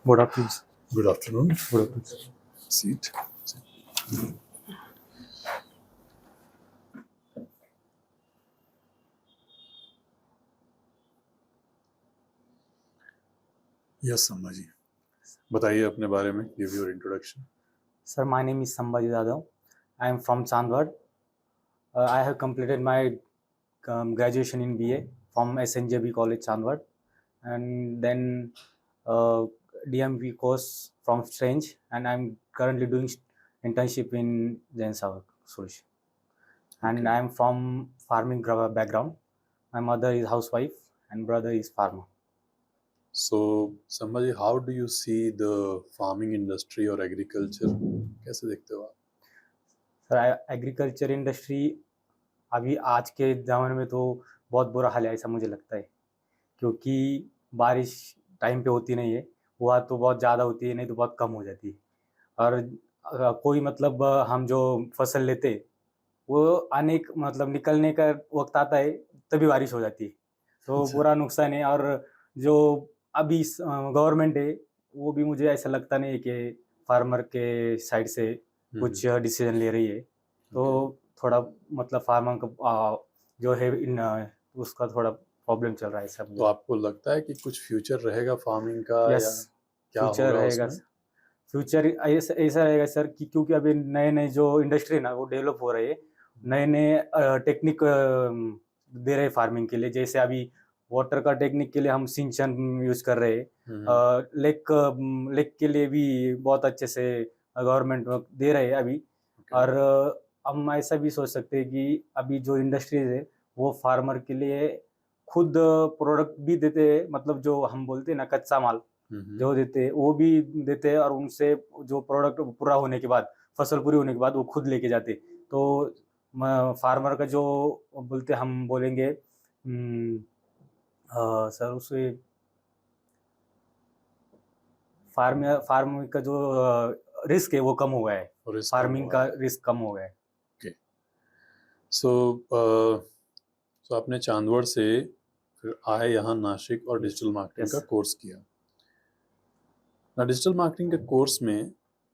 Good afternoon, sir. Good afternoon. Good afternoon, sir. Seat. Yes, Sambhaji. बताइए अपने बारे में. Give your introduction. Sir, my name is Sambhaji Yadav. I am from Chandwad. I have completed my graduation in BA from SNJB College, Chandwad, and then DMV course from Strange, and I'm currently doing internship in Jain Savak Solution. And Okay. I am from farming background. My mother is housewife and brother is farmer. So, Sambhaji, how do you see the farming industry or agriculture? कैसे देखते हो आप? Sir, agriculture industry अभी आज के ज़माने में तो बहुत बुरा हाल है, ऐसा मुझे लगता है, क्योंकि बारिश टाइम पे होती नहीं है, हुआ तो बहुत ज़्यादा होती है, नहीं तो बहुत कम हो जाती है। और कोई मतलब हम जो फसल लेते वो मतलब निकलने का वक्त आता है तभी बारिश हो जाती है, तो अच्छा। पूरा नुकसान है। और जो अभी गवर्नमेंट है वो भी मुझे ऐसा लगता नहीं है कि फार्मर के साइड से कुछ डिसीजन ले रही है, तो थोड़ा मतलब फार्मर का जो है उसका थोड़ा प्रॉब्लम चल रहा है सब। तो आपको लगता है कि कुछ फ्यूचर रहेगा फार्मिंग का यस, या क्या फ्यूचर होगा रहेगा। उसमें? फ्यूचर ऐसा रहेगा सर कि क्योंकि अभी नए नए जो इंडस्ट्री ना वो डेवलप हो रही है, नए नए टेक्निक दे रहे फार्मिंग के लिए। जैसे अभी वाटर का टेक्निक के लिए हम सिंचन यूज कर रहे हैं, लेक के लिए भी बहुत अच्छे से गवर्नमेंट दे रहे हैं अभी। और हम ऐसा भी सोच सकते हैं कि अभी जो इंडस्ट्रीज है वो फार्मर के लिए खुद प्रोडक्ट भी देते हैं, मतलब जो हम बोलते हैं ना कच्चा माल जो देते हैं वो भी देते हैं, और उनसे जो प्रोडक्ट पूरा होने के बाद, फसल पूरी होने के बाद वो खुद लेके जाते। तो फार्मर का जो बोलते हम बोलेंगे सर उसे फार्मिंग का जो रिस्क है वो कम हो गया है, फार्मिंग का रिस्क कम हो गया है। ओके। सो आपने चांदवड़ से फिर आए यहाँ नासिक और डिजिटल मार्केटिंग का कोर्स किया ना। डिजिटल मार्केटिंग के कोर्स में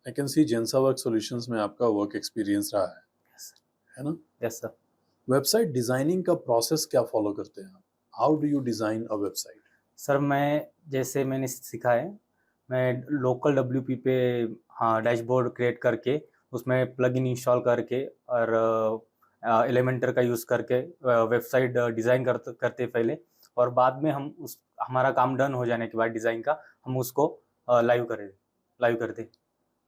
आई कैन सी जेंसा वर्क सॉल्यूशंस में आपका वर्क एक्सपीरियंस रहा है ना? Yes sir. वेबसाइट डिजाइनिंग का प्रोसेस क्या फॉलो करते हैं आप? How do you design a website? Sir मैंने सीखा है, मैं लोकल WP पे डैशबोर्ड क्रिएट करके उसमें प्लगइन इंस्टॉल करके और एलिमेंटर का यूज़ करके वेबसाइट डिज़ाइन करते पहले, और बाद में हमारा काम डन हो जाने के बाद डिज़ाइन का हम उसको लाइव करते।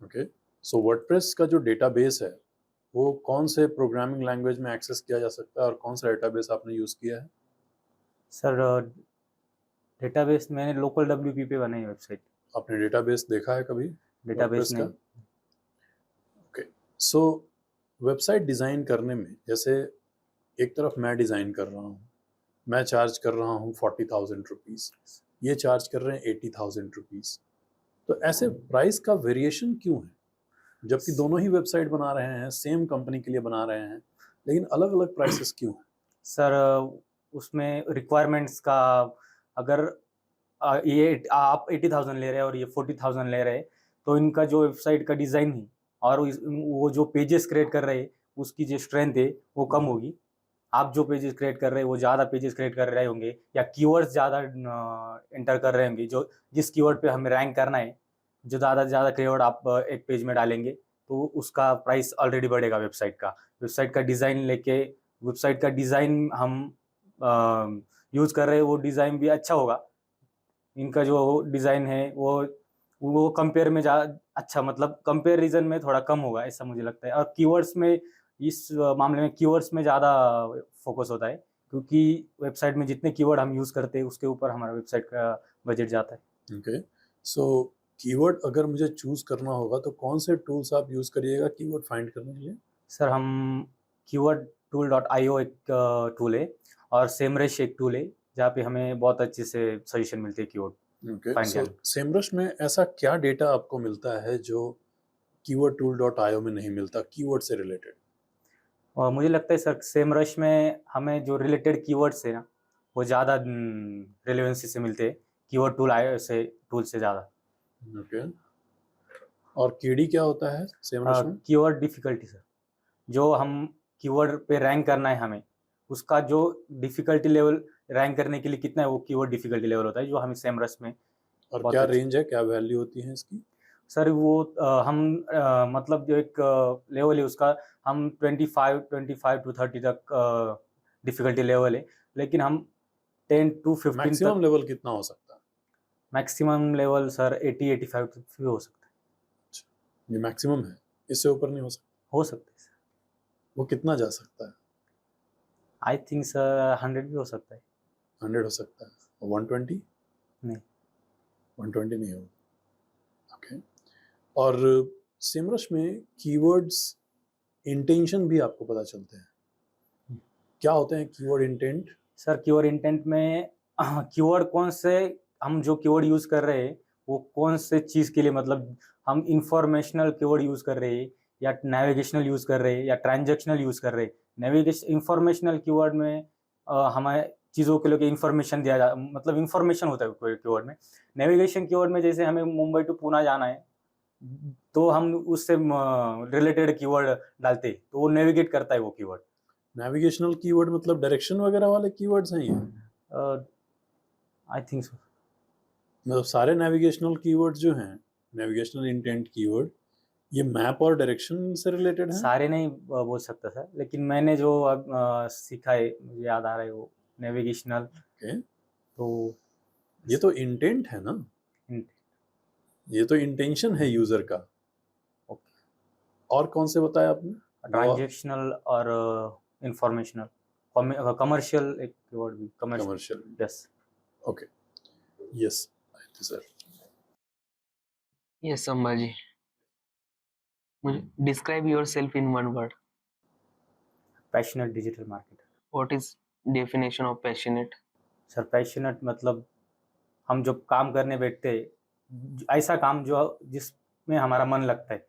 ओके। सो वर्डप्रेस का जो डेटाबेस है वो कौन से प्रोग्रामिंग लैंग्वेज में एक्सेस किया जा सकता है और कौन सा डेटाबेस आपने यूज़ किया है? सर डेटाबेस मैंने लोकल WP पे बनाई वेबसाइट। आपने डेटाबेस देखा है कभी डेटाबेस WordPress नहीं। का? ओके। सो वेबसाइट डिज़ाइन करने में जैसे एक तरफ मैं डिज़ाइन कर रहा हूँ, मैं चार्ज कर रहा हूँ 40,000 रुपीज़, ये चार्ज कर रहे हैं 80,000 रुपीज़। तो ऐसे प्राइस का वेरिएशन क्यों है? जबकि दोनों ही वेबसाइट बना रहे हैं, सेम कंपनी के लिए बना रहे हैं, लेकिन अलग-अलग प्राइसेस क्यों हैं? सर उसमें रिक्वायरमेंट्स का, अगर ये आप 80,000 ले रहे हैं और ये 40,000 ले रहे हैं, तो इनका जो वेबसाइट का डिज़ाइन है और वो जो पेजेस क्रिएट कर रहे हैं उसकी जो स्ट्रेंथ है वो कम होगी। आप जो पेजेस क्रिएट कर रहे हैं वो ज़्यादा पेजेस क्रिएट कर रहे होंगे, या कीवर्ड्स ज़्यादा एंटर कर रहे होंगे, जो जिस कीवर्ड पे हमें रैंक करना है, जो ज़्यादा से ज़्यादा कीवर्ड आप एक पेज में डालेंगे तो उसका प्राइस ऑलरेडी बढ़ेगा। वेबसाइट का डिज़ाइन लेके, वेबसाइट का डिज़ाइन हम यूज़ कर रहे हैं वो डिज़ाइन भी अच्छा होगा। इनका जो डिज़ाइन है वो कंपेयर में अच्छा, मतलब कंपैरिजन में थोड़ा कम होगा, ऐसा मुझे लगता है। और कीवर्ड्स में, इस मामले में कीवर्ड्स में ज़्यादा फोकस होता है, क्योंकि वेबसाइट में जितने कीवर्ड हम यूज़ करते हैं उसके ऊपर हमारा वेबसाइट का बजट जाता है। ओके। सो कीवर्ड अगर मुझे चूज़ करना होगा तो कौन से टूल्स आप यूज़ करिएगा कीवर्ड फाइंड करने के लिए? सर हम keywordtool.io एक टूल है, और सेमरश एक टूल है जहाँ पे हमें बहुत अच्छे से सजेशन मिलते हैं कीवर्ड ओके। फाइंड सो करने। सेमरश में ऐसा क्या डेटा आपको मिलता है जो keywordtool.io में नहीं मिलता कीवर्ड से रिलेटेड? और मुझे लगता है सर सेमरश में हमें जो रिलेटेड कीवर्ड्स है ना वो ज़्यादा रिलेवेंसी से मिलते हैं कीवर्ड टूल से ज़्यादा। ओके। और केडी क्या होता है सेमरश में? कीवर्ड डिफिकल्टी सर, जो हम कीवर्ड पे रैंक करना है हमें, उसका जो डिफिकल्टी लेवल रैंक करने के लिए कितना है वो कीवर्ड डिफिकल्टी लेवल होता है, जो हमें सेमरस में और बहुत क्या अच्छा। रेंज है, क्या वैल्यू होती है इसकी? सर वो हम मतलब जो एक लेवल है उसका, हम 25 टू 30 तक डिफिकल्टी लेवल है, लेकिन हम 10 टू 15 मैक्सिमम तक। लेवल कितना हो सकता है? मैक्सिमम लेवल सर 80-85 तक भी हो सकता है। ये मैक्सिमम है, इससे ऊपर नहीं हो सकता? हो सकता है सर, वो कितना जा सकता है? आई थिंक सर 100 भी हो सकता है। 100 हो सकता है, 120? नहीं 120 नहीं होगा। ओके। और सेमरश में कीवर्ड्स इंटेंशन भी आपको पता चलते हैं। क्या होते हैं keyword intent? Sir, keyword intent में कीवर्ड कौन से, हम जो कीवर्ड यूज़ कर रहे हैं वो कौन से चीज़ के लिए, मतलब हम इंफॉर्मेशनल कीवर्ड यूज़ कर रहे हैं या नेविगेशनल यूज़ कर रहे हैं या ट्रांजैक्शनल यूज़ कर रहे हैं। इंफॉर्मेशनल कीवर्ड में हमें चीज़ों के लिए इंफॉर्मेशन दिया जा, मतलब इंफॉर्मेशन होता है कोई कीवर्ड में। नेविगेशन कीवर्ड में जैसे हमें मुंबई टू पूना जाना है, तो हम उससे रिलेटेड कीवर्ड डालते हैं, तो वो नेविगेट करता है वो कीवर्ड। नेविगेशनल कीवर्ड मतलब डायरेक्शन वगैरह वाले कीवर्ड्स हैं ये? I think so. मतलब सारे नेविगेशनल कीवर्ड्स जो हैं, नेविगेशनल इंटेंट कीवर्ड, ये मैप और डायरेक्शन से रिलेटेड हैं? सारे नहीं बोल सकता सर, लेकिन मैंने जो अब सीखा है, मुझे याद आ रहा है वो नेविगेशनल। ओके। तो ये तो इंटेंट है ना, ये तो इंटेंशन है यूजर का। ओके, और कौन से बताया आपने? ट्रांजैक्शनल और इंफॉर्मेशनल, कमर्शियल एक कीवर्ड भी, commercial. Yes. Okay, yes sir. Yes Sambhaji, मुझे describe yourself in one word. Passionate digital marketer. What is definition of passionate? Sir, passionate मतलब हम जब काम करने बैठते हैं, ऐसा काम जो जिसमें हमारा मन लगता है।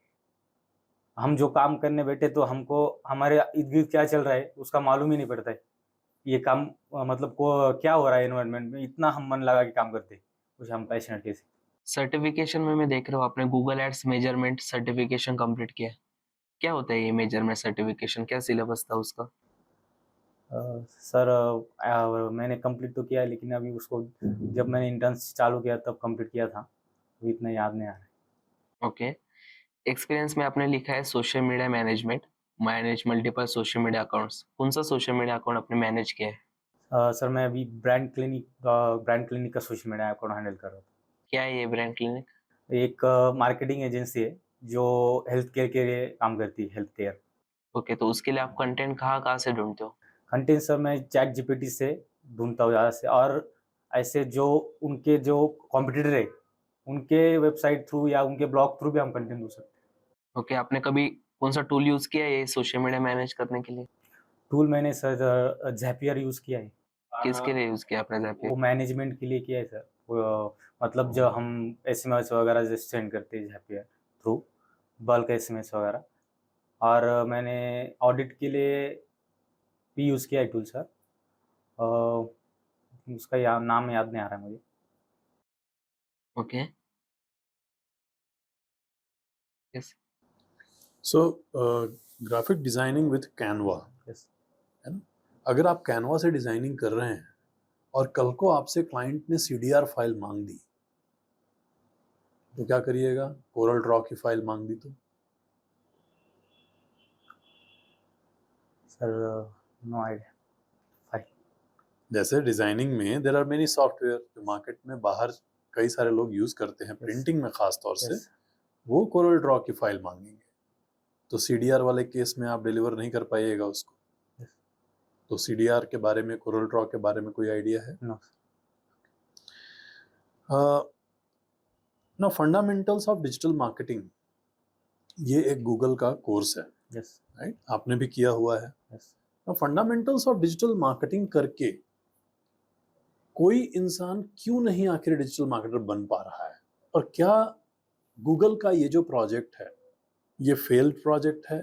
हम जो काम करने बैठे तो हमको हमारे इर्द गिर्द क्या चल रहा है उसका मालूम ही नहीं पड़ता है। ये काम मतलब क्या हो रहा है एनवायरनमेंट में, इतना हम मन लगा के काम करते हैं, उसे हम पैशनेटली से। सर्टिफिकेशन में मैं देख रहा हूँ आपने Google ads measurement certification complete किया है। क्या होता है ये मेजरमेंट सर्टिफिकेशन, क्या सिलेबस था उसका? सर, मैंने कंप्लीट तो किया है, लेकिन अभी उसको जब मैंने इंटर्नशिप चालू किया तब कंप्लीट किया था, तो इतना याद नहीं आ रहा है। ओके। एक्सपीरियंस में आपने लिखा है social media management, manage multiple social media accounts. कौन सा सोशल मीडिया अकाउंट आपने मैनेज किया है? सर, मैं अभी ब्रांड क्लिनिक का सोशल मीडिया अकाउंट हैंडल कर रहा हूँ। क्या है ये ब्रांड क्लिनिक? एक मार्केटिंग एजेंसी है जो हेल्थ केयर के लिए काम करती है, हेल्थ केयर। ओके, तो उसके लिए आप कंटेंट कहाँ कहाँ से ढूंढते हो? कंटेंट सर मैं चैट जीपीटी से ढूंढता हूँ ज़्यादा से, और ऐसे जो उनके जो कॉम्पिटिटर है उनके वेबसाइट थ्रू या उनके ब्लॉग थ्रू भी हम कंटेंट ढूंढ सकते हैं। ओके, आपने कभी कौन सा टूल यूज किया है ये सोशल मीडिया मैनेज करने के लिए? टूल मैंने सर ज़ैपियर यूज़ किया है। किसके लिए यूज किया आपने Zapier? वो मैनेजमेंट के लिए किया है सर। मतलब जब हम एसएमएस वगैरह जैसे सेंड करते हैं ज़ैपियर थ्रू, बल्क एसएमएस वगैरह। और मैंने ऑडिट के लिए भी यूज़ किया है टूल सर। उसका नाम याद नहीं आ रहा है मुझे। Okay, yes. So graphic designing with Canva, yes. है ना? अगर आप कैनवा से डिजाइनिंग कर रहे हैं और कल को आपसे क्लाइंट ने सीडीआर फाइल मांग दी, तो क्या करिएगा? कोरल ड्रॉ की फाइल मांग दी तो? Sir, no idea. जैसे डिजाइनिंग में देयर आर मेनी सॉफ्टवेयर जो मार्केट में बाहर कई सारे लोग यूज करते हैं, प्रिंटिंग में खास तौर से, यस। वो कोरल ड्रॉ की फाइल मांगेंगे, तो सीडीआर वाले केस में आप डिलीवर नहीं कर पाइएगा उसको। Yes. तो सीडीआर के बारे में, कोरल ड्रॉ के बारे में कोई आइडिया है? नो। ना फंडामेंटल्स ऑफ डिजिटल मार्केटिंग, ये एक गूगल का कोर्स है, यस। राइट? आपने भी किया हुआ है। यस। ना फंडामेंटल्स ऑफ डिजिटल मार्केटिंग करके कोई इंसान क्यों नहीं आखिर डिजिटल मार्केटर बन पा रहा है? और क्या गूगल का ये जो प्रोजेक्ट है ये फेल्ड प्रोजेक्ट है?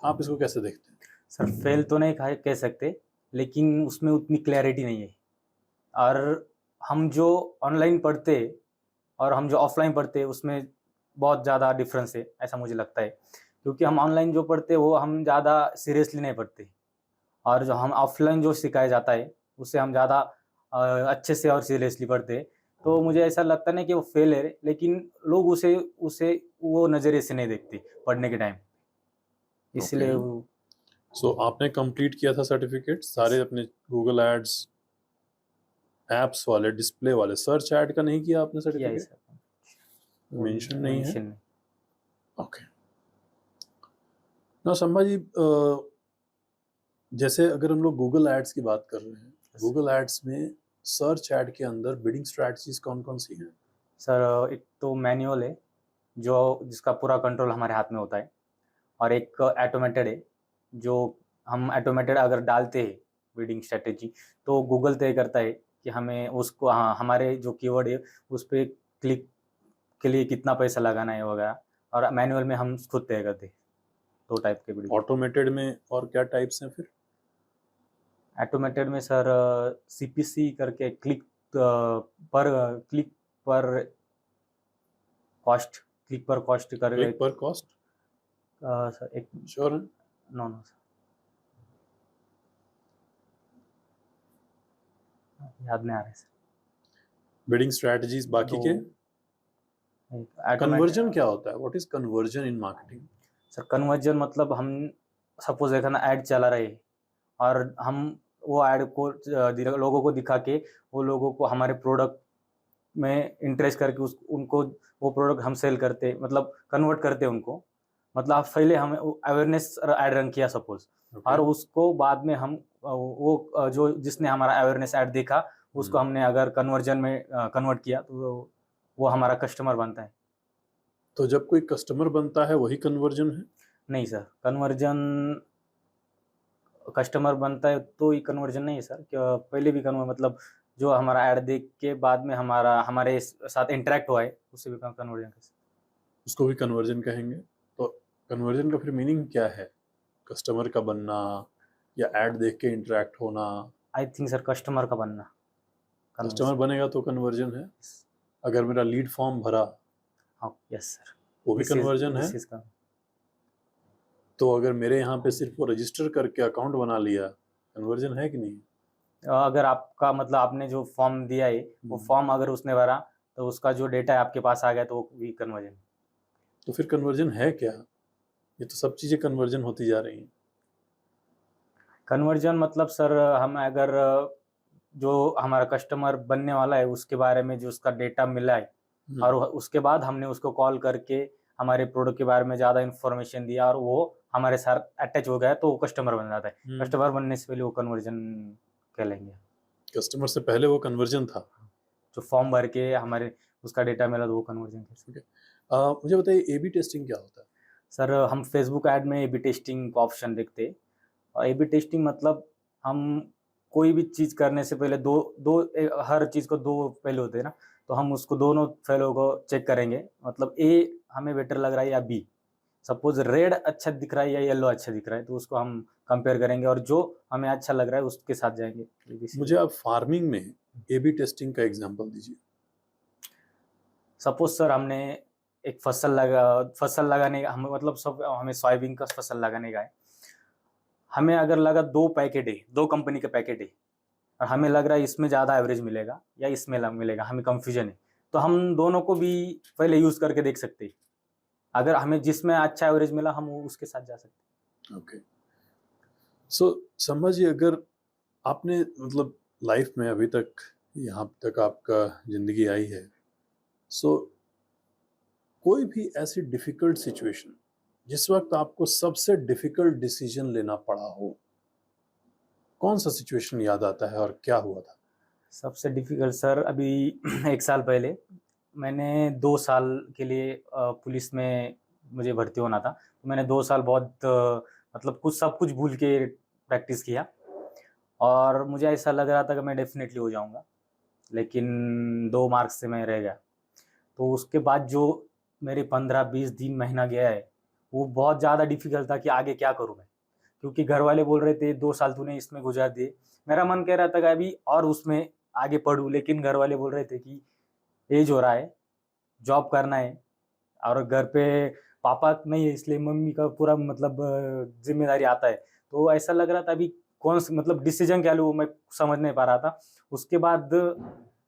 आप इसको कैसे देखते हैं? सर, फेल तो नहीं कह सकते, लेकिन उसमें उतनी क्लैरिटी नहीं है। और हम जो ऑनलाइन पढ़ते और हम जो ऑफलाइन पढ़ते हैं उसमें बहुत ज़्यादा डिफरेंस है, ऐसा मुझे लगता है। क्योंकि हम ऑनलाइन जो पढ़ते हैं वो हम ज़्यादा सीरियसली नहीं पढ़ते, और जो हम ऑफलाइन जो सिखाया जाता है उससे हम ज़्यादा अच्छे से और सीरियसली पढ़ते हैं। तो मुझे ऐसा लगता नहीं कि वो फेल है, लेकिन लोग उसे उसे वो नज़रिए से नहीं देखते पढ़ने के टाइम, इसलिए Okay. वो सो आपने कंप्लीट किया था सर्टिफिकेट सारे अपने गूगल एड्स एप्स वाले डिस्प्ले वाले, सर्च ऐड का नहीं किया आपने किया है सर्टिफिकेट? सर। मेंशन नहीं है? Mention okay. ना संभा जी, जैसे अगर हम लोग गूगल एड्स की बात कर रहे हैं, गूगल एड्स में सर्च ऐड के अंदर बिडिंग स्ट्रैटेजीज कौन कौन सी हैं? सर, एक तो मैनुअल है जो जिसका पूरा कंट्रोल हमारे हाथ में होता है, और एक ऑटोमेटेड है जो हम ऑटोमेटेड अगर डालते हैं बिडिंग स्ट्रेटेजी तो गूगल तय करता है कि हमें उसको, हाँ, हमारे जो कीवर्ड है उस पे क्लिक के लिए कितना पैसा लगाना है वगैरह, और मैनुअल में हम खुद तय करते हैं। दो टाइप के बिडिंग। ऑटोमेटेड में और क्या टाइप्स हैं फिर? ऑटोमेटेड में सर सीपीसी करके क्लिक पर क्लिक पर कॉस्ट करके क्लिक पर कॉस्ट? सर एक श्योर है? नो नो सर, याद नहीं आ रहा है सर। बिडिंग स्ट्रैटेजीज बाकी के? कन्वर्जन क्या होता है? What is conversion in marketing? Sir conversion मतलब हम सपोज एक ना ऐड चला रहे हैं, और हम वो ऐड को लोगों को दिखा के वो लोगों को हमारे प्रोडक्ट में इंटरेस्ट करके उनको वो प्रोडक्ट हम सेल करते, मतलब कन्वर्ट करते उनको। मतलब आप पहले हमें अवेयरनेस ऐड रन किया सपोज, और उसको बाद में हम वो जो जिसने हमारा अवेयरनेस ऐड देखा उसको हमने अगर कन्वर्जन में कन्वर्ट किया तो वो हमारा कस्टमर बनता है। तो जब कोई कस्टमर बनता है वही कन्वर्जन है? नहीं सर, कन्वर्जन कस्टमर बनता है तो ये कन्वर्जन नहीं है सर। क्या पहले भी कन्वर्जन मतलब जो हमारा ऐड देख के बाद में हमारे साथ इंटरेक्ट हुआ है उसे भी कन्वर्जन कर सकते उसको भी कन्वर्जन कहेंगे। तो कन्वर्जन का फिर मीनिंग क्या है? कस्टमर का बनना या ऐड देख के इंटरेक्ट होना? आई थिंक सर कस्टमर का बनना। कस्टमर बनेगा तो कन्वर्जन है। अगर मेरा लीड फॉर्म भरा हाँ, यस सर, वो भी कन्वर्जन है। तो अगर मेरे यहाँ पे सिर्फ वो रजिस्टर करके अकाउंट बना लिया, कन्वर्जन है कि नहीं? अगर आपका मतलब आपने जो फॉर्म दिया है वो फॉर्म अगर उसने भरा तो उसका जो डेटा है आपके पास आ गया तो वो भी कन्वर्जन। तो फिर कन्वर्जन है क्या? ये तो सब चीज़ें कन्वर्जन होती जा रही हैं। कन्वर्जन मतलब सर हम अगर जो हमारा कस्टमर बनने वाला है उसके बारे में जो उसका डेटा मिला है, और उसके बाद हमने उसको कॉल करके हमारे प्रोडक्ट के बारे में ज़्यादा इन्फॉर्मेशन दिया और वो हमारे साथ अटैच हो गया तो वो कस्टमर बन जाता है। कस्टमर बनने से पहले वो कन्वर्जन कहलेंगे। कस्टमर से पहले वो कन्वर्जन था। जो फॉर्म भर के हमारे उसका डेटा मिला तो वो कन्वर्जन कैसे। मुझे बताइए ए बी टेस्टिंग क्या होता है? सर हम फेसबुक ऐड में ए बी टेस्टिंग का ऑप्शन देखते हैं, और ए बी टेस्टिंग मतलब हम कोई भी चीज़ करने से पहले हर चीज़ को दो पहलू होते हैं ना, तो हम उसको दोनों पहलुओं को चेक करेंगे। मतलब ए हमें बेटर लग रहा है या बी, सपोज रेड अच्छा दिख रहा है या येलो अच्छा दिख रहा है तो उसको हम कंपेयर करेंगे और जो हमें अच्छा लग रहा है उसके साथ जाएंगे। मुझे आप फार्मिंग में ए बी टेस्टिंग का एग्जांपल दीजिए। सपोज सर हमने एक फसल लगाने का हम मतलब सब हमें सोयाबीन का फसल लगाने का है। हमें अगर लगा दो पैकेट है, दो कंपनी के पैकेट है, और हमें लग रहा है इसमें ज़्यादा एवरेज मिलेगा या इसमें मिलेगा, हमें कंफ्यूजन है, तो हम दोनों को भी पहले यूज़ करके देख सकते हैं। अगर हमें जिसमें अच्छा एवरेज मिला हम उसके साथ जा सकते हैं। ओके। सो समझिए, अगर आपने मतलब लाइफ में अभी तक यहाँ तक आपका ज़िंदगी आई है, सो कोई भी ऐसी डिफ़िकल्ट सिचुएशन जिस वक्त आपको सबसे डिफ़िकल्ट डिसीजन लेना पड़ा हो, कौन सा सिचुएशन याद आता है और क्या हुआ था? सबसे डिफिकल्ट सर अभी 1 साल पहले मैंने 2 साल के लिए पुलिस में मुझे भर्ती होना था। तो मैंने 2 साल बहुत मतलब सब कुछ भूल के प्रैक्टिस किया, और मुझे ऐसा लग रहा था कि मैं डेफ़िनेटली हो जाऊँगा, लेकिन 2 मार्क्स से मैं रह गया। तो उसके बाद जो मेरे 15-20 दिन महीना गया है, वो बहुत ज़्यादा डिफ़िकल्ट था कि आगे क्या करूँ मैं? क्योंकि घर वाले बोल रहे थे 2 साल तूने इसमें गुज़ार दिए। मेरा मन कह रहा था कि अभी और उसमें आगे पढूँ, लेकिन घर वाले बोल रहे थे कि ऐज हो रहा है, जॉब करना है और घर पे पापा नहीं है, इसलिए मम्मी का पूरा मतलब जिम्मेदारी आता है। तो ऐसा लग रहा था अभी कौन सा मतलब डिसीजन क्या लूँ, मैं समझ नहीं पा रहा था। उसके बाद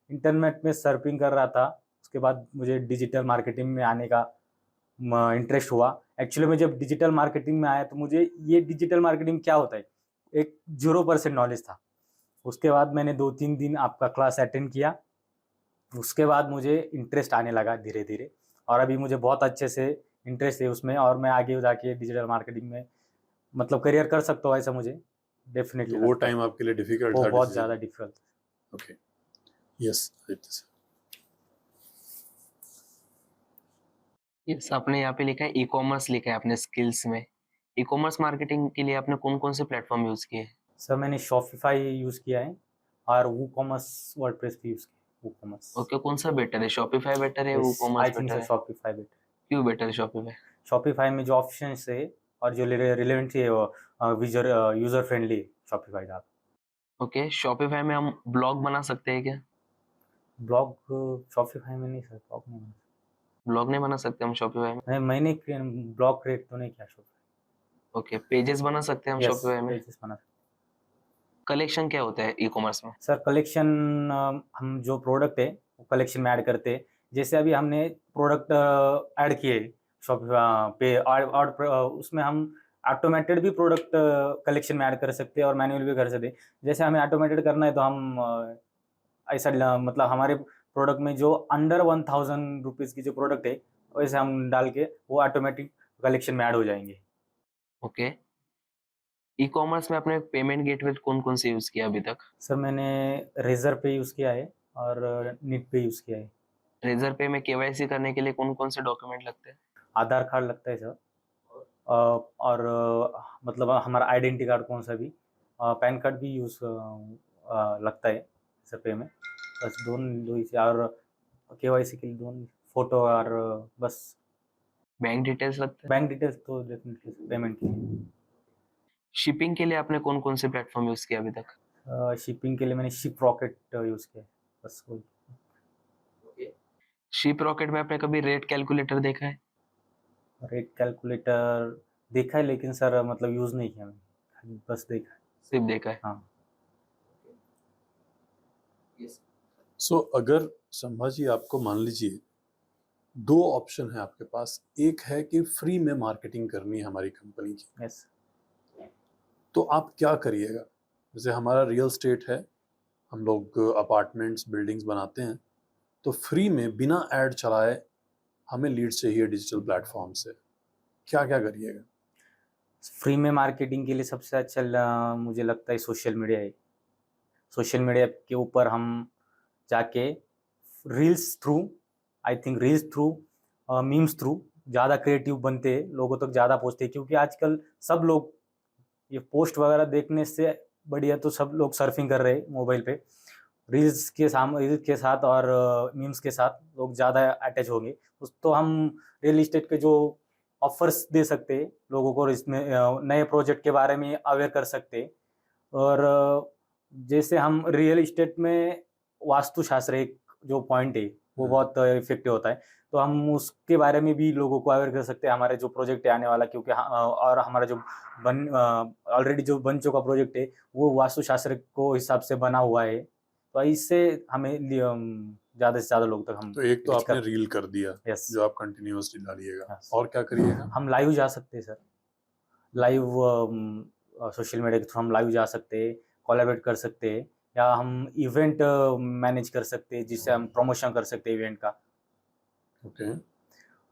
इंटरनेट में सर्फिंग कर रहा था, उसके बाद मुझे डिजिटल मार्केटिंग में आने का इंटरेस्ट हुआ। एक्चुअली मैं जब डिजिटल मार्केटिंग में आया तो मुझे ये डिजिटल मार्केटिंग क्या होता है, एक 0% नॉलेज था। उसके बाद मैंने 2-3 दिन आपका क्लास अटेंड किया, उसके बाद मुझे इंटरेस्ट आने लगा धीरे-धीरे और अभी मुझे बहुत अच्छे से इंटरेस्ट है उसमें और मैं आगे जाके डिजिटल मार्केटिंग में मतलब करियर कर सकता हूँ, ऐसा मुझे डेफ़िनेटली तो वो लगता है। टाइम आपके लिए डिफिकल्ट वो था बहुत डिसीजन? ज़्यादा difficult. Okay, yes Aditya sir. Yes, आपने यहाँ पे लिखा है ई-कॉमर्स लिखा है आपने स्किल्स में। ई-कॉमर्स मार्केटिंग के लिए आपने कौन-कौन से प्लेटफ़ॉर्म यूज़ किए? सर मैंने शॉपिफ़ाई यूज़ किया है और वूकॉमर्स वर्डप्रेस भी यूज़ किया, वूकॉमर्स। ओके, कौन-सा बेटर है? शॉपिफ़ाई बेटर है, yes, WooCommerce I think better so है? Shopify better. क्यों बेटर है शॉपिफ़ाई? शॉपिफ़ाई में जो ऑप्शंस है और जो रिलेवेंट है वो विज़र यूज़र फ्रेंडली है शॉपिफ़ाई का। ओके, शॉपिफ़ाई में हम ब्लॉग बना सकते हैं क्या? ब्लॉग शॉपिफ़ाई में नहीं सर, ब्लॉग नहीं बना ब्लॉग नहीं बना सकते हम शॉपिफ़ाई में? नहीं, मैंने ब्लॉग क्रिएट तो नहीं किया शॉपिफ़ाई। ओके, पेजेस बना सकते हैं हम यस, शॉपिफ़ाई में? पेजेस बना। कलेक्शन क्या होता है ई-कॉमर्स में? सर कलेक्शन हम जो प्रोडक्ट है वो कलेक्शन में ऐड करते हैं। जैसे अभी हमने प्रोडक्ट ऐड किए पे उसमें हम ऑटोमेटेड भी प्रोडक्ट कलेक्शन में ऐड कर सकते हैं और मैनुअल भी कर सकते हैं। जैसे हमें ऑटोमेटेड करना है तो हम ऐसा मतलब हमारे प्रोडक्ट में जो अंडर 1000 रुपीज़ की जो प्रोडक्ट है वैसे हम डाल के वो ऑटोमेटिक कलेक्शन में ऐड हो जाएंगे। ओके, ई-कॉमर्स में आपने पेमेंट गेटवे कौन-कौन से यूज़ किया अभी तक? सर मैंने रेज़र पे यूज़ किया है और नीट पे यूज़ किया है। रेज़र पे में केवाईसी करने के लिए कौन-कौन से डॉक्यूमेंट लगते हैं? आधार कार्ड लगता है सर और मतलब हमारा आइडेंटिटी कार्ड कौन-सा भी पैन कार्ड भी लगता है सर पे में। बस 2 ही से और केवाईसी के लिए 2 फ़ोटो और बस बैंक डिटेल्स लगते हैं? बैंक डिटेल्स तो डेफ़िनिटली पेमेंट के लिए। शिपिंग के लिए आपने कौन-कौन से प्लेटफ़ॉर्म यूज़ किए अभी तक? शिपिंग के लिए मैंने शिप रॉकेट यूज़ किया है, बस वही। शिप रॉकेट में आपने कभी रेट कैलकुलेटर देखा है? रेट कैलकुलेटर देखा है लेकिन सर मतलब यूज़ नहीं किया मैंने, खाली बस देखा है। सिर्फ देखा है। हाँ। सो अगर संभाजी आपको मान लीजिए 2 ऑप्शन है आपके पास, एक है कि फ्री में मार्केटिंग करनी है हमारी कंपनी की, यस। तो आप क्या करिएगा? जैसे हमारा रियल एस्टेट है, हम लोग अपार्टमेंट्स, बिल्डिंग्स बनाते हैं, तो फ्री में बिना ऐड चलाए हमें लीड्स चाहिए डिजिटल प्लेटफॉर्म से, क्या-क्या करिएगा? फ्री में मार्केटिंग के लिए सबसे अच्छा मुझे लगता है सोशल मीडिया है। सोशल मीडिया के ऊपर हम जाके reels through I think reels through memes through ज़्यादा क्रिएटिव बनते हैं, लोगों तक ज़्यादा पहुँचते हैं क्योंकि आजकल सब लोग ये पोस्ट वगैरह देखने से बढ़िया तो सब लोग सर्फिंग कर रहे हैं मोबाइल पे। रील्स के साथ और मीम्स के साथ लोग ज़्यादा अटैच होंगे। उस तो हम रियल एस्टेट के जो ऑफ़र्स दे सकते हैं लोगों को और इसमें नए प्रोजेक्ट के बारे में अवेयर कर सकते हैं और जैसे हम रियल एस्टेट में वास्तुशास्त्र एक जो पॉइंट है वो बहुत इफ़ेक्टिव होता है। तो हम उसके बारे में भी लोगों को अवेयर कर सकते हैं हमारे जो प्रोजेक्ट है आने वाला क्योंकि और हमारा जो ऑलरेडी जो बन चुका प्रोजेक्ट है वो वास्तुशास्त्र को हिसाब से बना हुआ है। तो इससे हमें ज़्यादा से ज़्यादा लोगों तक हम तो एक तो रीच आपने कर। रील कर दिया, यस। जो आप कंटिन्यूअसली डालिएगा, यस। और क्या करिएगा? हम लाइव जा सकते हैं सर। लाइव सोशल मीडिया के थ्रू हम लाइव जा सकते हैं, कोलैबोरेट कर सकते हैं या हम इवेंट मैनेज कर सकते हैं जिससे हम प्रमोशन कर सकते हैं इवेंट का ओके।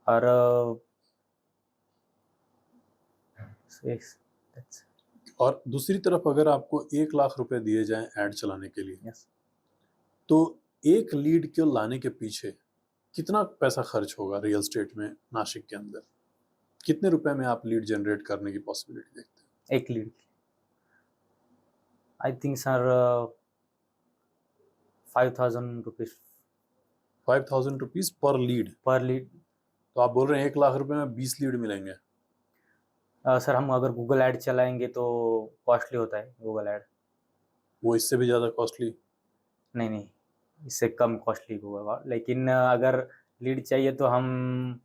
और यस दैट्स और दूसरी तरफ अगर आपको 1 लाख रुपए दिए जाएँ ऐड चलाने के लिए, यस। तो एक लीड को लाने के पीछे कितना पैसा खर्च होगा रियल एस्टेट में नासिक के अंदर? कितने रुपए में आप लीड जनरेट करने की पॉसिबिलिटी देखते हैं? एक lead I think sir 5000 rupees 5000 rupees पर लीड। पर लीड। तो आप बोल रहे हैं 1 लाख रुपए में 20 लीड मिलेंगे। सर हम अगर गूगल ऐड चलाएँगे तो कॉस्टली होता है गूगल ऐड। वो इससे भी ज़्यादा कॉस्टली? नहीं, नहीं, इससे कम कॉस्टली होगा लेकिन अगर लीड चाहिए तो हम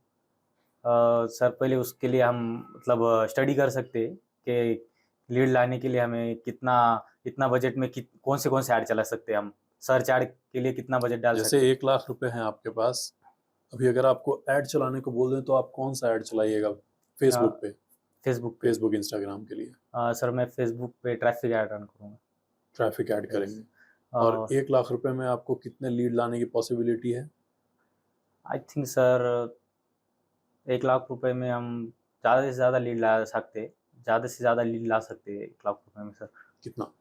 सर पहले उसके लिए हम मतलब स्टडी कर सकते हैं कि लीड लाने के लिए हमें कितना इतना बजट में कौन से ऐड चला सकते हैं हम, सर्च ऐड के लिए कितना बजट डाल सकते जैसे 1 लाख रुपए हैं आपके पास, अभी अगर आपको ऐड चलाने को बोल दें तो आप कौन सा ऐड चलाइएगा फेसबुक पे, हैं फेसबुक फेसबुक इंस्टाग्राम के लिए? सर मैं फेसबुक पे ट्रैफिक ऐड रन करूँगा। Traffic add Yes. करेंगे। और और 1 लाख रुपए में आपको कितने लीड लाने की पॉसिबिलिटी है? आई थिंक सर 1 लाख रुपए में हम ज़्यादा से ज़्यादा लीड ला सकते हैं, ज़्यादा से ज़्यादा लीड ला सकते हैं 1 लाख रुपए में सर। कितना?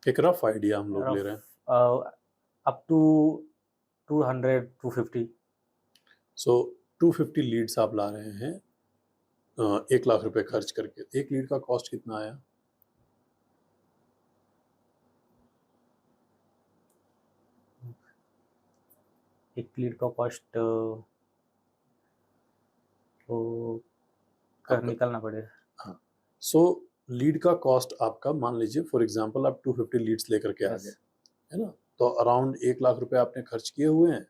एक रफ आइडिया हम लोग ले रहे हैं। Up to 200 250। सो 250 लीड्स आप ला रहे हैं 1 लाख रुपए खर्च करके। एक लीड का कॉस्ट कितना आया? एक लीड का कॉस्ट तो कर आपका निकलना पड़ेगा। हाँ, सो लीड का कॉस्ट आपका मान लीजिए फॉर एग्जांपल आप 250 लीड्स लेकर के आ Yes. गए, है ना? तो अराउंड 1 लाख रुपए आपने खर्च किए हुए हैं,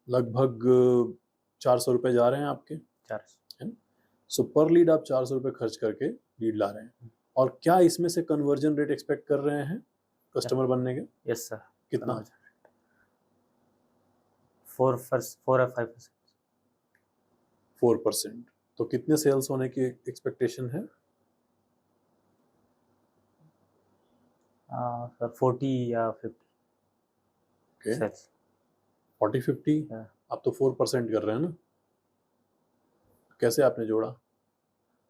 लगभग 400 रुपए जा रहे हैं आपके, 400। है ना? सो पर लीड आप 400 रुपए खर्च करके लीड ला रहे हैं। और क्या इसमें से कन्वर्जन रेट एक्सपेक्ट कर रहे हैं कस्टमर बनने के? Yes sir. कितना? 4 or 5%। 4%। तो कितने सेल्स होने की एक्सपेक्टेशन है? सर 40 या 50 ओके, सेल्स। 40-50। Yeah. आप तो 4% कर रहे हैं ना? कैसे आपने जोड़ा?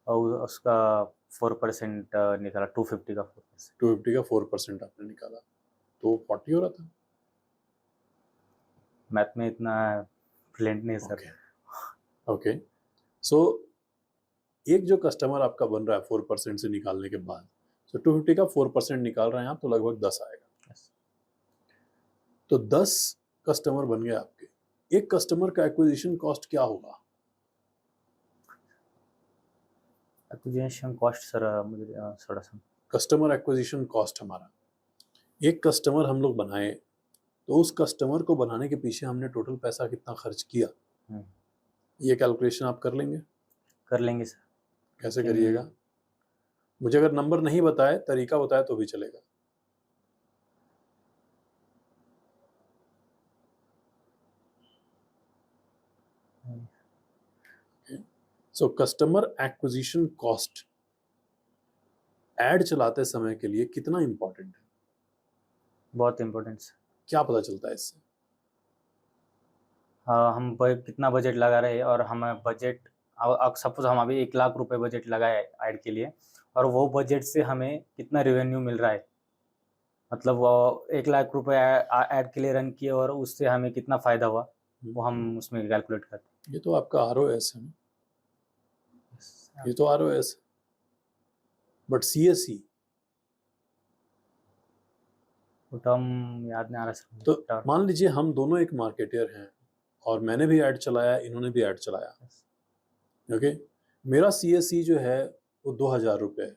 और उसका 4% निकला, 250 का 4%। 250 का 4% आपने निकाला, तो 40 हो रहा था। मैथ में इतना फ्लुएंट नहीं सर। ओके, सो एक जो कस्टमर आपका बन रहा है 4% से निकालने के बाद, तो 250 का 4% निकाल रहे हैं आप, तो लगभग 10 आएगा। Yes. तो 10 कस्टमर बन गए आपके। एक कस्टमर का एक्विजिशन कॉस्ट क्या होगा? एक्विजिशन कॉस्ट सर मुझे थोड़ा सा कस्टमर एक्विजिशन कॉस्ट हमारा, एक कस्टमर हम लोग बनाए तो उस कस्टमर को बनाने के पीछे हमने टोटल पैसा कितना खर्च किया, ये कैलकुलेशन आप कर लेंगे? कर लेंगे सर। कैसे करिएगा? मुझे अगर नंबर नहीं बताए, तरीका बताए तो भी चलेगा। So customer acquisition cost add चलाते समय के लिए कितना इंपॉर्टेंट है? बहुत इम्पोर्टेंट सर। क्या पता चलता है इससे? हम कितना बजट लगा रहे हैं और हमें बजट सपोज हम अभी 1 लाख रुपए बजट लगाए ऐड के लिए और वो बजट से हमें कितना रेवेन्यू मिल रहा है, मतलब वो 1 लाख रुपए ऐड के लिए रन किए और उससे हमें कितना फ़ायदा हुआ, वो हम उसमें कैलकुलेट करते ये तो आपका ROS है ना? हैं। ये तो ROS है, बट CAC वो टर्म याद नहीं आ रहा सर। तो मान लीजिए हम दोनों एक मार्केटर हैं और मैंने भी ऐड चलाया, इन्होंने भी ऐड चलाया, ओके? मेरा CAC जो है वो 2000 रुपये है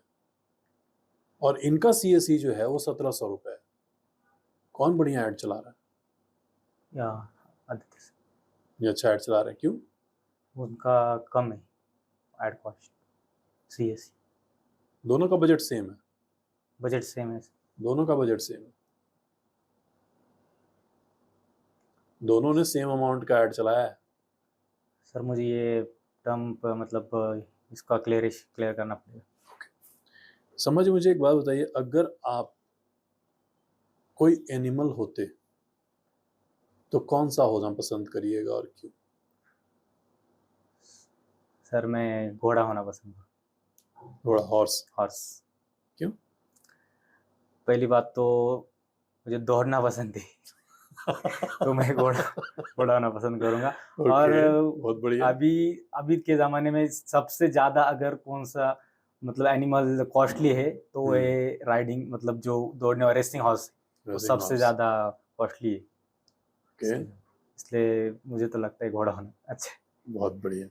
और इनका CAC जो है वो 1700 रुपये है। कौन बढ़िया ऐड चला रहा है? या आदित्य सर, ये अच्छा ऐड चला रहे हैं, क्यों? उनका कम है ऐड कॉस्ट। CAC दोनों का बजट सेम है, बजट सेम है। दोनों का बजट सेम है, दोनों ने सेम अमाउंट का ऐड चलाया है। सर मुझे ये टर्म मतलब इसका क्लियर करना पड़ेगा। समझ, मुझे एक बात बताइए, अगर आप कोई एनिमल होते तो कौन सा होना पसंद करिएगा और क्यों? सर मैं घोड़ा होना पसंद करूँ। घोड़ा, हॉर्स। हॉर्स। क्यों? पहली बात तो मुझे दौड़ना पसंद है तो मैं घोड़ा होना पसंद करूँगा। और बहुत बढ़िया। अभी के ज़माने में सबसे ज़्यादा अगर कौन सा मतलब एनिमल कॉस्टली है तो वो है राइडिंग, मतलब जो दौड़ने वाला रेसिंग हॉर्स, वो सबसे ज़्यादा कॉस्टली है। ओके, इसलिए मुझे तो लगता है घोड़ा होना अच्छा है। बहुत बढ़िया,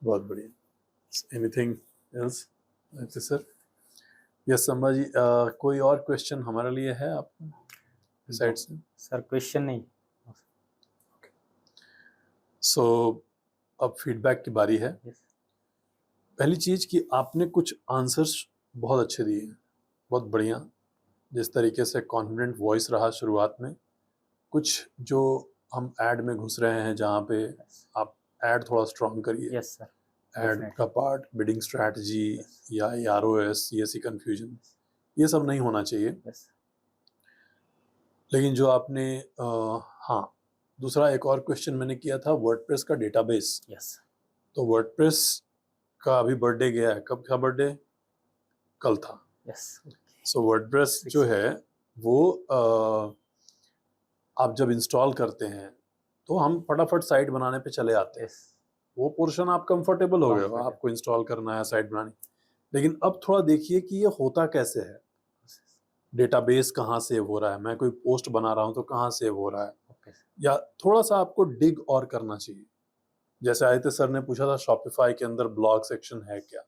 बहुत बढ़िया। Anything else? अच्छा सर, यस संभा जी, कोई और क्वेश्चन हमारे लिए है आपको साइड से? सर क्वेश्चन नहीं। सो अब फीडबैक की बारी है। यस पहली चीज़ कि आपने कुछ आंसर्स बहुत अच्छे दिए हैं, बहुत बढ़िया। जिस तरीके से कॉन्फिडेंट वॉइस रहा शुरुआत में, कुछ जो हम ऐड में घुस रहे हैं जहाँ पे आप ऐड थोड़ा स्ट्रॉन्ग करिए। यस सर ऐड डेफिनेटली का पार्ट, बिडिंग स्ट्रैटेजी यस या आरओएस, सीएससी कंफ्यूजन, ये सब नहीं होना चाहिए। यस लेकिन जो आपने हाँ, दूसरा एक और क्वेश्चन मैंने किया था वर्डप्रेस का डेटाबेस। यस तो वर्डप्रेस का अभी बर्थडे गया है, कब का बर्थडे? कल था। यस सो वर्डप्रेस जो है वो आप जब इंस्टॉल करते हैं तो हम फटाफट साइट बनाने पे चले आते हैं। यस वो पोर्शन आप कंफर्टेबल हो गए हो, Comfortable. आपको इंस्टॉल करना है, साइट बनानी। लेकिन अब थोड़ा देखिए कि ये होता कैसे है, डेटाबेस कहाँ सेव हो रहा है, मैं कोई पोस्ट बना रहा हूँ तो कहाँ सेव हो रहा है, ओके या थोड़ा सा आपको डिग और करना चाहिए। जैसे आदित्य सर ने पूछा था शॉपिफाई के अंदर ब्लॉग सेक्शन है क्या,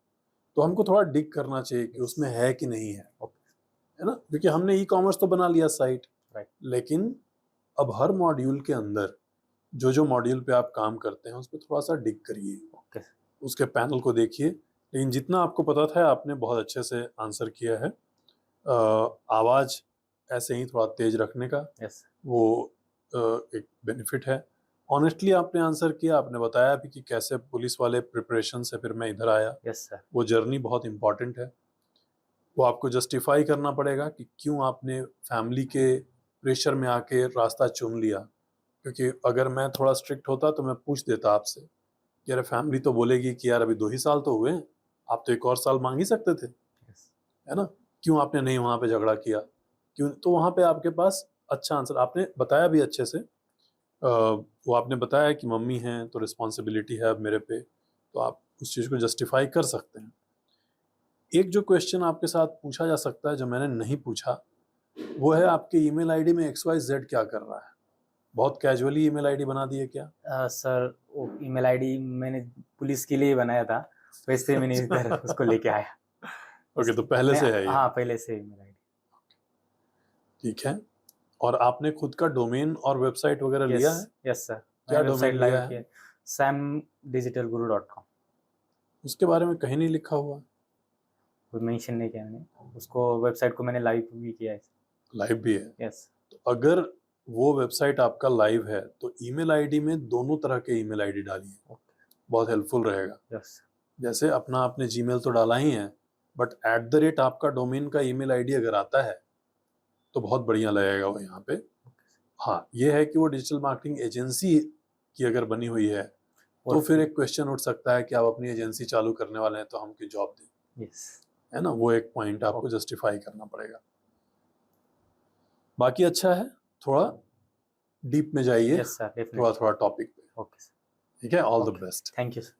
तो हमको थोड़ा डिग करना चाहिए कि उसमें है कि नहीं है, है ना? क्योंकि हमने ई कॉमर्स तो बना लिया साइट, राइट लेकिन अब हर मॉड्यूल के अंदर जो जो मॉड्यूल पे आप काम करते हैं उस पर थोड़ा सा डिग करिए, ओके उसके पैनल को देखिए। लेकिन जितना आपको पता था आपने बहुत अच्छे से आंसर किया है। आवाज़ ऐसे ही थोड़ा तेज रखने का यस वो एक बेनिफिट है। ऑनेस्टली आपने आंसर किया, आपने बताया भी कि कैसे पुलिस वाले प्रिपरेशन से फिर मैं इधर आया। यस सर वो जर्नी बहुत इम्पॉर्टेंट है। वो आपको जस्टिफाई करना पड़ेगा कि क्यों आपने फैमिली के प्रेशर में आके रास्ता चुन लिया। क्योंकि अगर मैं थोड़ा स्ट्रिक्ट होता तो मैं पूछ देता आपसे कि अरे फैमिली तो बोलेगी कि यार अभी 2 ही साल तो हुए हैं, आप तो 1 और साल मांग ही सकते थे, यस है ना? क्यों आपने नहीं वहाँ पे झगड़ा किया? क्यों? तो वहाँ पे आपके पास अच्छा आंसर आपने बताया भी अच्छे से। वो आपने बताया कि मम्मी हैं तो रिस्पॉन्सिबिलिटी है अब मेरे पे, तो आप उस चीज़ को जस्टिफाई कर सकते हैं। एक जो क्वेश्चन आपके साथ पूछा जा सकता है जो मैंने नहीं पूछा, वो है आपके ईमेल आईडी में XYZ क्या कर रहा है? बहुत कैजुअली ईमेल आईडी बना दी है क्या? सर वो ईमेल आईडी मैंने पुलिस के लिए ही बनाया था, वैसे मैंने इधर उसको लेके आया। ओके, तो पहले से है ये। हाँ पहले से ईमेल आईडी। ठीक है। और आपने खुद का डोमेन और वेबसाइट वगैरह लिया है? यस सर क्या मैंने वेबसाइट डोमेन लिया लाइव है? किया samdigitalguru.com। उसके बारे में कहीं नहीं लिखा हुआ। वो मेंशन नहीं किया मैंने, उसको वेबसाइट को मैंने लाइव भी किया है। लाइव भी है। यस तो अगर वो वेबसाइट आपका लाइव है तो ईमेल आईडी में दोनों तरह के ईमेल आईडी डालिए, बहुत हेल्पफुल रहेगा। यस जैसे अपना आपने जीमेल तो डाला ही है, बट @ आपका डोमेन का ईमेल आईडी अगर आता है तो बहुत बढ़िया लगेगा वो यहाँ पे। हाँ, ये है कि वो डिजिटल मार्केटिंग एजेंसी की अगर बनी हुई है तो फिर एक क्वेश्चन उठ सकता है कि आप अपनी एजेंसी चालू करने वाले हैं तो हम क्यों जॉब दें, यस है ना? वो एक पॉइंट आपको जस्टिफाई करना पड़ेगा। बाकी अच्छा है, थोड़ा डीप में जाइए, यस सर थोड़ा डेफिनेटली। थोड़ा टॉपिक पे। ओके सर ठीक है, all the okay best. Thank you sir.